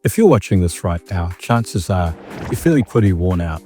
If you're watching this right now, chances are you're feeling pretty worn out.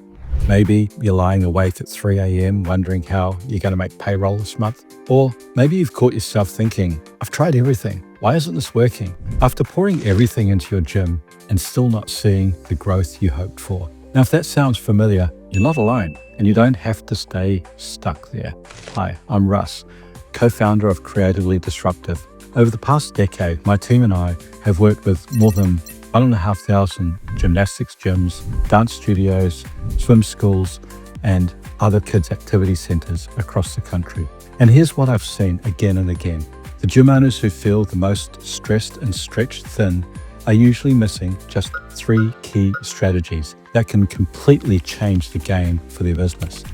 Maybe you're lying awake at 3 a.m. wondering how you're going to make payroll this month. Or maybe you've caught yourself thinking, I've tried everything. Why isn't this working? After pouring everything into your gym and still not seeing the growth you hoped for. Now, if that sounds familiar, you're not alone and you don't have to stay stuck there. Hi, I'm Russ, co-founder of Creatively Disruptive. Over the past decade, my team and I have worked with more than 1,500 gymnastics gyms, dance studios, swim schools, and other kids' activity centers across the country. And here's what I've seen again and again. The gym owners who feel the most stressed and stretched thin are usually missing just 3 key strategies that can completely change the game for their business.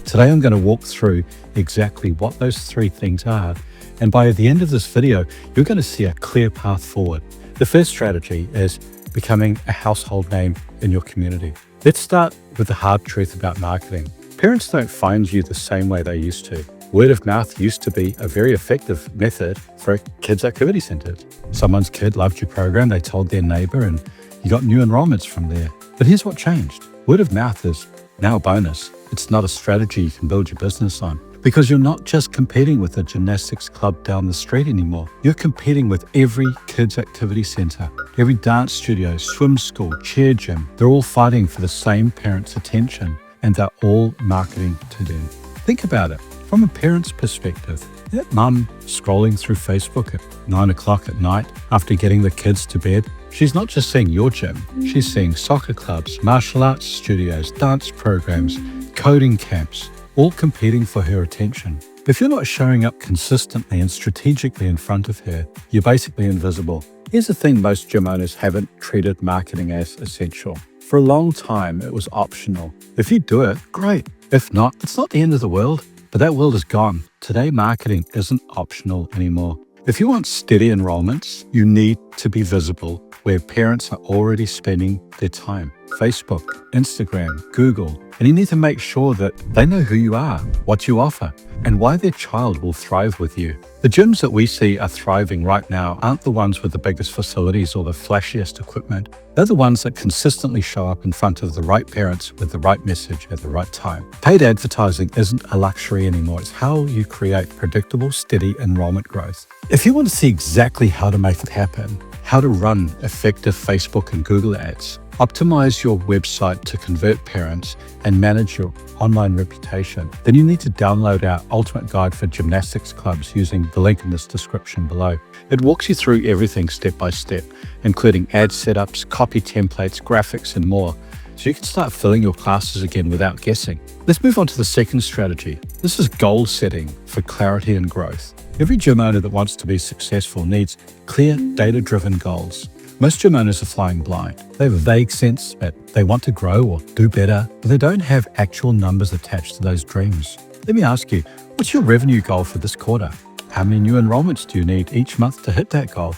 Today, I'm going to walk through exactly what those 3 things are. And by the end of this video, you're going to see a clear path forward. The first strategy is becoming a household name in your community. Let's start with the hard truth about marketing. Parents don't find you the same way they used to. Word of mouth used to be a very effective method for a kids' activity center. Someone's kid loved your program, they told their neighbor, and you got new enrollments from there. But here's what changed. Word of mouth is now a bonus. It's not a strategy you can build your business on. Because you're not just competing with a gymnastics club down the street anymore. You're competing with every kids' activity center, every dance studio, swim school, cheer gym. They're all fighting for the same parents' attention, and they're all marketing to them. Think about it from a parent's perspective. That mum scrolling through Facebook at 9 o'clock at night after getting the kids to bed, she's not just seeing your gym, she's seeing soccer clubs, martial arts studios, dance programs, coding camps, all competing for her attention. If you're not showing up consistently and strategically in front of her, you're basically invisible. Here's the thing most gym owners haven't treated marketing as essential. For a long time, it was optional. If you do it, great. If not, it's not the end of the world. But that world is gone. Today, marketing isn't optional anymore. If you want steady enrollments, you need to be visible where parents are already spending their time. Facebook, Instagram, Google, and you need to make sure that they know who you are, what you offer, and why their child will thrive with you. The gyms that we see are thriving right now aren't the ones with the biggest facilities or the flashiest equipment. They're the ones that consistently show up in front of the right parents with the right message at the right time. Paid advertising isn't a luxury anymore. It's how you create predictable, steady enrollment growth. If you want to see exactly how to make it happen, how to run effective Facebook and Google ads, optimize your website to convert parents, and manage your online reputation, then you need to download our ultimate guide for gymnastics clubs using the link in this description below. It walks you through everything step by step, including ad setups, copy templates, graphics, and more, so you can start filling your classes again without guessing. Let's move on to the second strategy. This is goal setting for clarity and growth. Every gym owner that wants to be successful needs clear, data-driven goals. Most gym owners are flying blind. They have a vague sense that they want to grow or do better, but they don't have actual numbers attached to those dreams. Let me ask you, what's your revenue goal for this quarter? How many new enrollments do you need each month to hit that goal?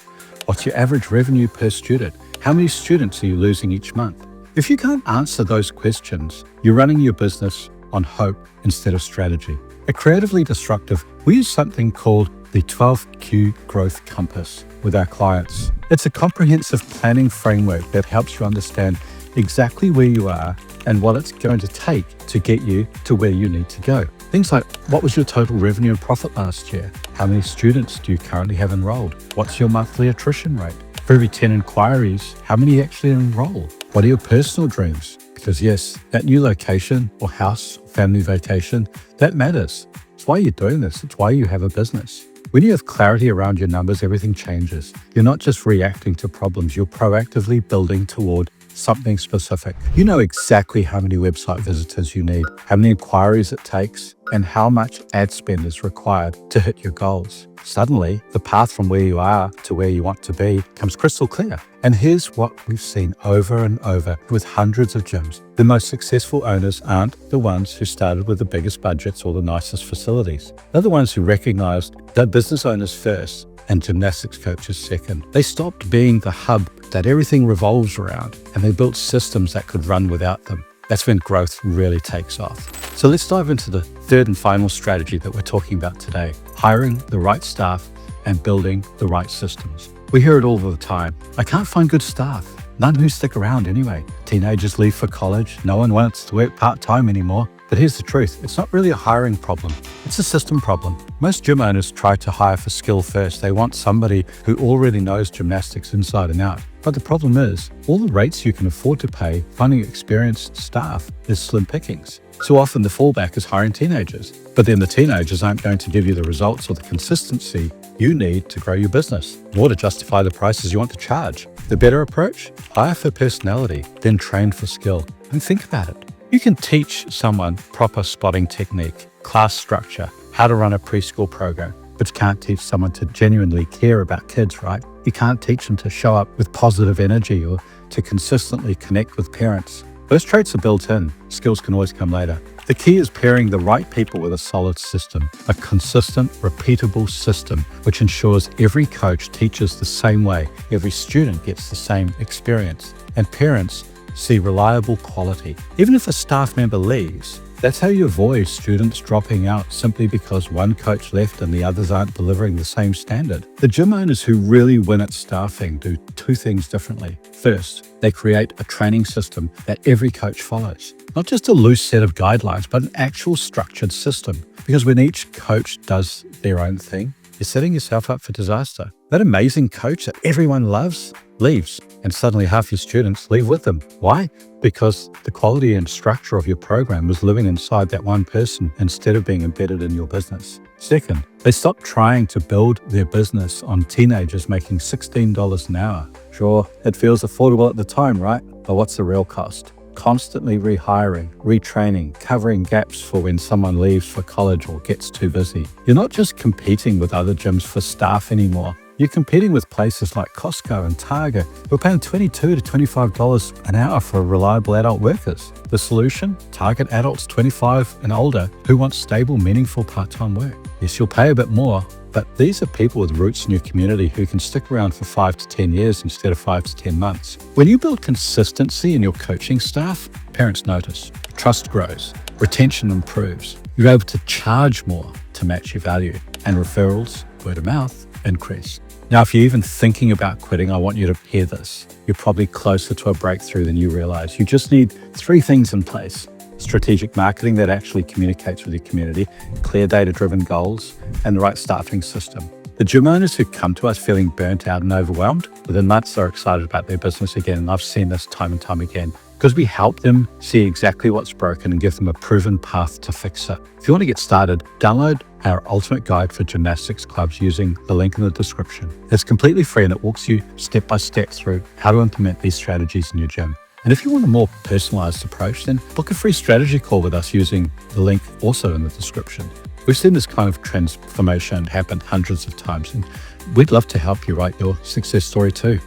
What's your average revenue per student? How many students are you losing each month? If you can't answer those questions, you're running your business on hope instead of strategy. At Creatively Disruptive, we use something called the 12Q Growth Compass with our clients. It's a comprehensive planning framework that helps you understand exactly where you are and what it's going to take to get you to where you need to go. Things like, what was your total revenue and profit last year? How many students do you currently have enrolled? What's your monthly attrition rate? For every 10 inquiries, how many actually enroll? What are your personal dreams? Because yes, that new location or house, family vacation, that matters. It's why you're doing this. It's why you have a business. When you have clarity around your numbers, everything changes. You're not just reacting to problems, you're proactively building toward something specific. You know exactly how many website visitors you need, how many inquiries it takes, and how much ad spend is required to hit your goals. Suddenly, the path from where you are to where you want to be becomes crystal clear. And here's what we've seen over and over with hundreds of gyms. The most successful owners aren't the ones who started with the biggest budgets or the nicest facilities. They're the ones who recognized that business owners first and gymnastics coaches second. They stopped being the hub that everything revolves around, and they built systems that could run without them. That's when growth really takes off. So let's dive into the third and final strategy that we're talking about today: hiring the right staff and building the right systems. We hear it all the time. I can't find good staff. none who stick around anyway. Teenagers leave for college, no one wants to work part-time anymore. But here's the truth, it's not really a hiring problem, it's a system problem. Most gym owners try to hire for skill first. They want somebody who already knows gymnastics inside and out. But the problem is, all the rates you can afford to pay finding experienced staff is slim pickings. So often the fallback is hiring teenagers. But then the teenagers aren't going to give you the results or the consistency you need to grow your business, nor to justify the prices you want to charge. The better approach? Hire for personality, then train for skill. And think about it. You can teach someone proper spotting technique, class structure, how to run a preschool program, but you can't teach someone to genuinely care about kids, right? You can't teach them to show up with positive energy or to consistently connect with parents. Those traits are built in. Skills can always come later. The key is pairing the right people with a solid system, a consistent, repeatable system, which ensures every coach teaches the same way, every student gets the same experience, and parents see reliable quality. Even if a staff member leaves, that's how you avoid students dropping out simply because one coach left and the others aren't delivering the same standard. The gym owners who really win at staffing do two things differently. First, they create a training system that every coach follows. Not just a loose set of guidelines, but an actual structured system. Because when each coach does their own thing, you're setting yourself up for disaster. That amazing coach that everyone loves leaves, and suddenly half your students leave with them. Why? Because the quality and structure of your program was living inside that one person instead of being embedded in your business. Second, they stop trying to build their business on teenagers making $16 an hour. Sure, it feels affordable at the time, right? But what's the real cost? Constantly rehiring, retraining, covering gaps for when someone leaves for college or gets too busy. You're not just competing with other gyms for staff anymore. You're competing with places like Costco and Target who are paying $22 to $25 an hour for reliable adult workers. The solution? Target adults 25 and older who want stable, meaningful part-time work. Yes, you'll pay a bit more, but these are people with roots in your community who can stick around for 5 to 10 years instead of 5 to 10 months. When you build consistency in your coaching staff, parents notice, trust grows, retention improves. You're able to charge more to match your value, and referrals, word of mouth, increase. Now, if you're even thinking about quitting, I want you to hear this. You're probably closer to a breakthrough than you realize. You just need 3 things in place: strategic marketing that actually communicates with your community, clear data-driven goals, and the right staffing system. The gym owners who come to us feeling burnt out and overwhelmed, within months are excited about their business again. And I've seen this time and time again because we help them see exactly what's broken and give them a proven path to fix it. If you want to get started, download our ultimate guide for gymnastics clubs using the link in the description. It's completely free and it walks you step by step through how to implement these strategies in your gym. And if you want a more personalized approach, then book a free strategy call with us using the link also in the description. We've seen this kind of transformation happen hundreds of times, and we'd love to help you write your success story too.